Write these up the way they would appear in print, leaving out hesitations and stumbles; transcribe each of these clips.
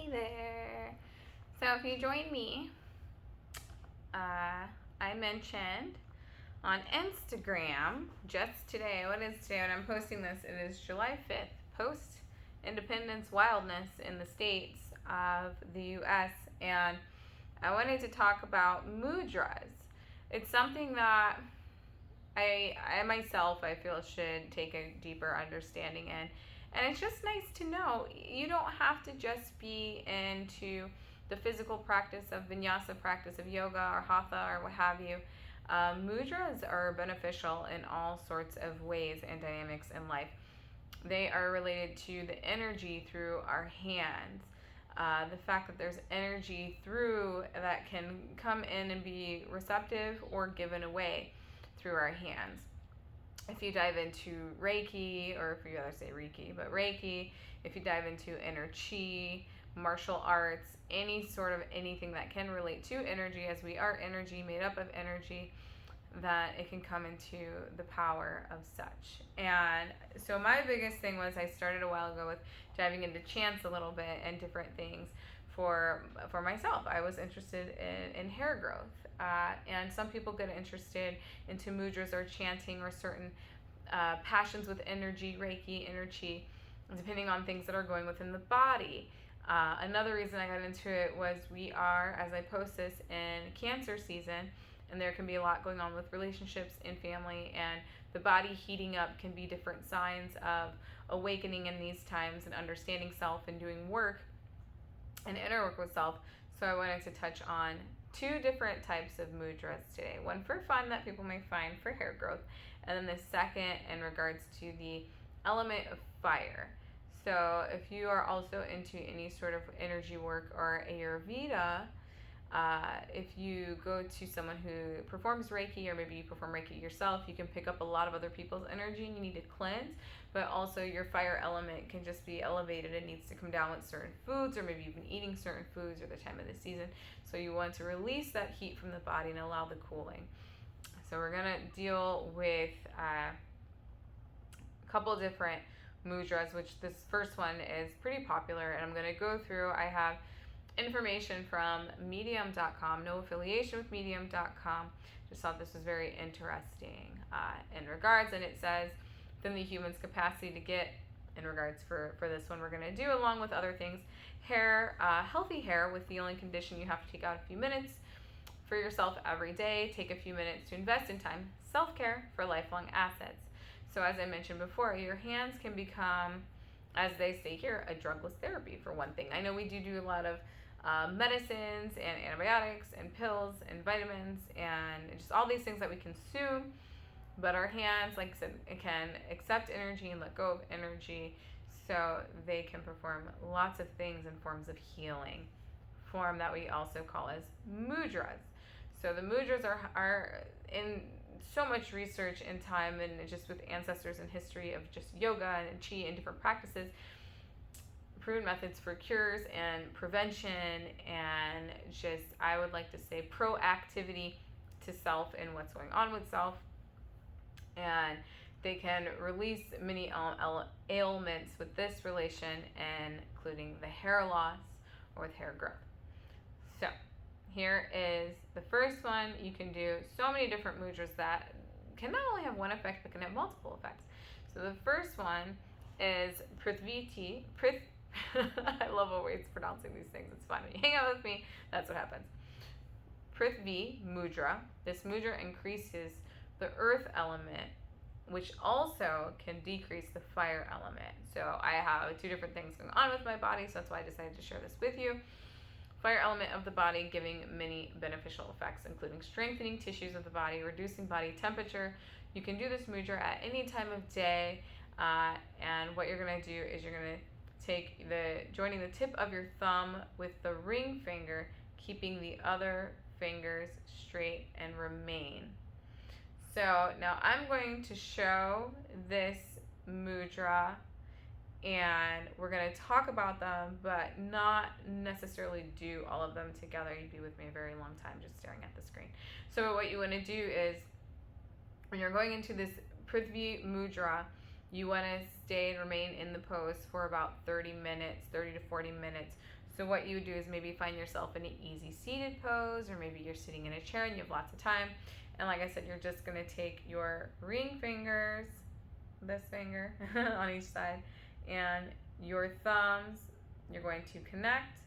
Hey there. So if you join me, I mentioned on Instagram just today, what is today when I'm posting this? It is July 5th, post independence wildness in the states of the US, and I wanted to talk about mudras. It's something that I myself I feel should take a deeper understanding in. And it's just nice to know you don't have to just be into the physical practice of vinyasa practice of yoga or hatha or what have you. Mudras are beneficial in all sorts of ways and dynamics in life. They are related to the energy through our hands. The fact that there's energy through that can come in and be receptive or given away through our hands. If you dive into Reiki, or if you rather say Reiki, but Reiki, if you dive into inner chi, martial arts, any sort of anything that can relate to energy, as we are energy, made up of energy, that it can come into the power of such. And so my biggest thing was I started a while ago with diving into chants a little bit and different things for myself. I was interested in hair growth, and some people get interested into mudras or chanting or certain passions with energy, Reiki, inner chi, depending on things that are going within the body. Another reason I got into it was we are, as I post this, in Cancer season, and there can be a lot going on with relationships and family, and the body heating up can be different signs of awakening in these times and understanding self and doing work and inner work with self. So I wanted to touch on two different types of mudras today. One for fun that people may find for hair growth, and then the second in regards to the element of fire. So if you are also into any sort of energy work or Ayurveda, if you go to someone who performs Reiki, or maybe you perform Reiki yourself, you can pick up a lot of other people's energy and you need to cleanse, but also your fire element can just be elevated and needs to come down with certain foods, or maybe you've been eating certain foods or the time of the season. So you want to release that heat from the body and allow the cooling. So we're going to deal with a couple different mudras, which this first one is pretty popular, and I'm going to go through. I have information from medium.com, no affiliation with medium.com. Just thought this was very interesting in regards, and it says within the human's capacity to get, in regards for this one we're going to do, along with other things, hair, healthy hair, with the only condition you have to take out a few minutes for yourself every day. Take a few minutes to invest in time, self-care for lifelong assets. So as I mentioned before, your hands can become, as they say here, a drugless therapy for one thing. I know we do a lot of medicines and antibiotics and pills and vitamins and just all these things that we consume, but our hands, like I said, it can accept energy and let go of energy, so they can perform lots of things in forms of healing, form that we also call as mudras. So the mudras are in so much research and time, and just with ancestors and history of just yoga and chi and different practices, proven methods for cures and prevention, and just, I would like to say, proactivity to self and what's going on with self. And they can release many ailments with this relation, including the hair loss or with hair growth. So here is the first one. You can do so many different mudras that can not only have one effect but can have multiple effects. So the first one is Prithvi. I love always pronouncing these things. It's fun. When you hang out with me, that's what happens. Prithvi Mudra. This mudra increases the earth element, which also can decrease the fire element. So I have two different things going on with my body, so that's why I decided to share this with you. Fire element of the body giving many beneficial effects, including strengthening tissues of the body, reducing body temperature. You can do this mudra at any time of day, and what you're going to do is you're going to take joining the tip of your thumb with the ring finger, keeping the other fingers straight and remain. So now I'm going to show this mudra, and we're going to talk about them, but not necessarily do all of them together. You'd be with me a very long time just staring at the screen. So what you want to do is, when you're going into this Prithvi Mudra, You want to stay and remain in the pose for about 30 minutes, 30 to 40 minutes. So what you would do is maybe find yourself in an easy seated pose, or maybe you're sitting in a chair and you have lots of time. And like I said, you're just going to take your ring fingers, this finger on each side, and your thumbs, you're going to connect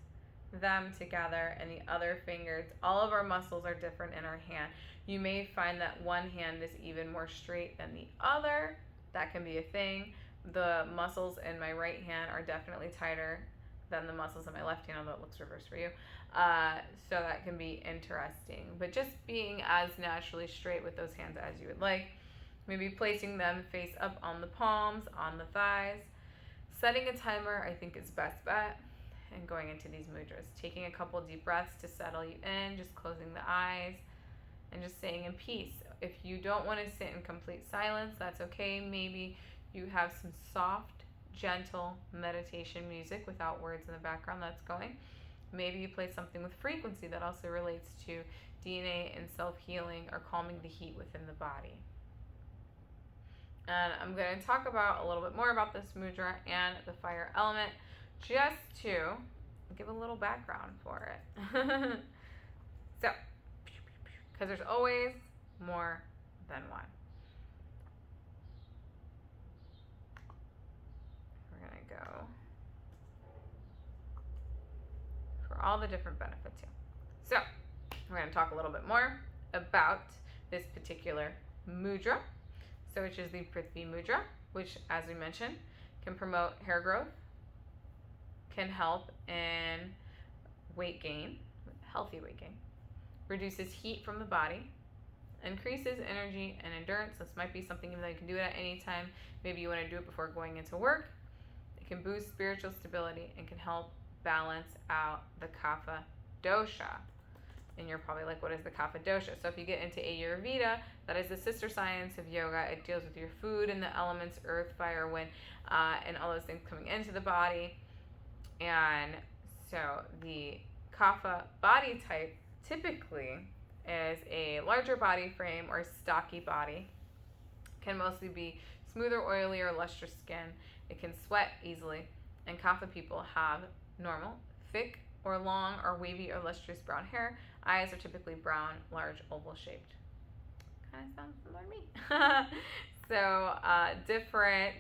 them together, and the other fingers, all of our muscles are different in our hand. You may find that one hand is even more straight than the other. That can be a thing. The muscles in my right hand are definitely tighter than the muscles in my left hand, although it looks reversed for you. So that can be interesting. But just being as naturally straight with those hands as you would like. Maybe placing them face up on the palms, on the thighs. Setting a timer, I think, is best bet. And going into these mudras. Taking a couple deep breaths to settle you in, just closing the eyes, and just staying in peace. If you don't want to sit in complete silence, that's okay. Maybe you have some soft, gentle meditation music without words in the background that's going. Maybe you play something with frequency that also relates to DNA and self-healing or calming the heat within the body. And I'm going to talk about a little bit more about this mudra and the fire element, just to give a little background for it. So, because there's always more than one. We're going to go for all the different benefits here. So, we're going to talk a little bit more about this particular mudra, so which is the Prithvi Mudra, which, as we mentioned, can promote hair growth, can help in weight gain, healthy weight gain, reduces heat from the body, increases energy and endurance. This might be something even though you can do it at any time. Maybe you want to do it before going into work. It can boost spiritual stability and can help balance out the kapha dosha. And you're probably like, what is the kapha dosha? So if you get into Ayurveda, that is the sister science of yoga. It deals with your food and the elements, earth, fire, wind, and all those things coming into the body. And so the kapha body type typically is a larger body frame or stocky body. Can mostly be smoother, oily, or lustrous skin. It can sweat easily. And kapha people have normal, thick, or long, or wavy, or lustrous brown hair. Eyes are typically brown, large, oval shaped. Kind of sounds similar to me. So different.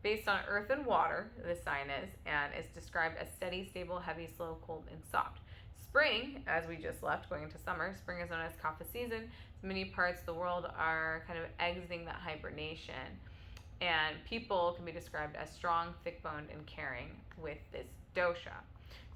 Based on earth and water, the sign is, and it's described as steady, stable, heavy, slow, cold, and soft. Spring, as we just left, going into summer, spring is known as kapha season. Many parts of the world are kind of exiting that hibernation. And people can be described as strong, thick-boned, and caring with this dosha.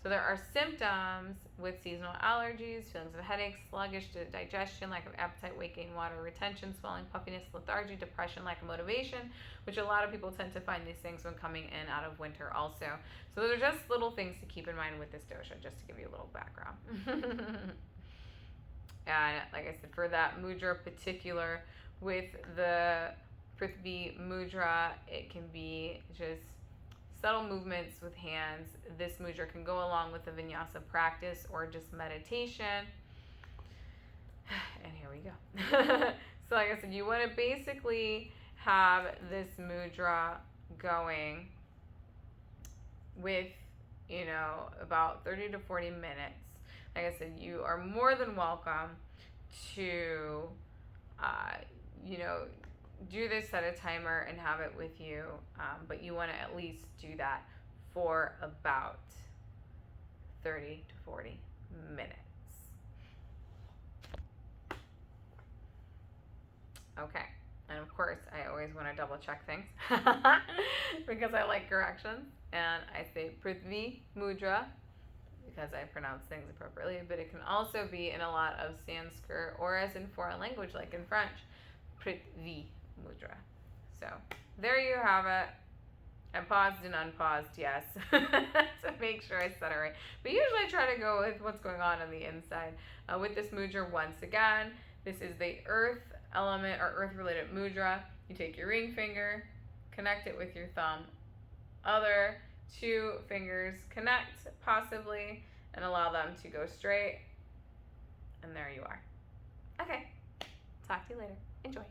So there are symptoms with seasonal allergies, feelings of headaches, sluggish digestion, lack of appetite, weight gain, water retention, swelling, puffiness, lethargy, depression, lack of motivation, which a lot of people tend to find these things when coming in out of winter also. So those are just little things to keep in mind with this dosha, just to give you a little background. And like I said, for that mudra particular, with the Prithvi Mudra, it can be just subtle movements with hands. This mudra can go along with the vinyasa practice or just meditation. And here we go. So like I said, you want to basically have this mudra going with, about 30 to 40 minutes. Like I said, you are more than welcome to, do this, set a timer, and have it with you. But you want to at least do that for about 30 to 40 minutes. Okay. And of course, I always want to double check things because I like corrections. And I say Prithvi Mudra because I pronounce things appropriately, but it can also be in a lot of Sanskrit or as in foreign language, like in French, Prithvi Mudra. So there you have it. I paused and unpaused, yes, to make sure I said it right. But usually I try to go with what's going on the inside. With this mudra, once again, this is the earth element or earth-related mudra. You take your ring finger, connect it with your thumb. Other two fingers connect, possibly, and allow them to go straight. And there you are. Okay. Talk to you later. Enjoy.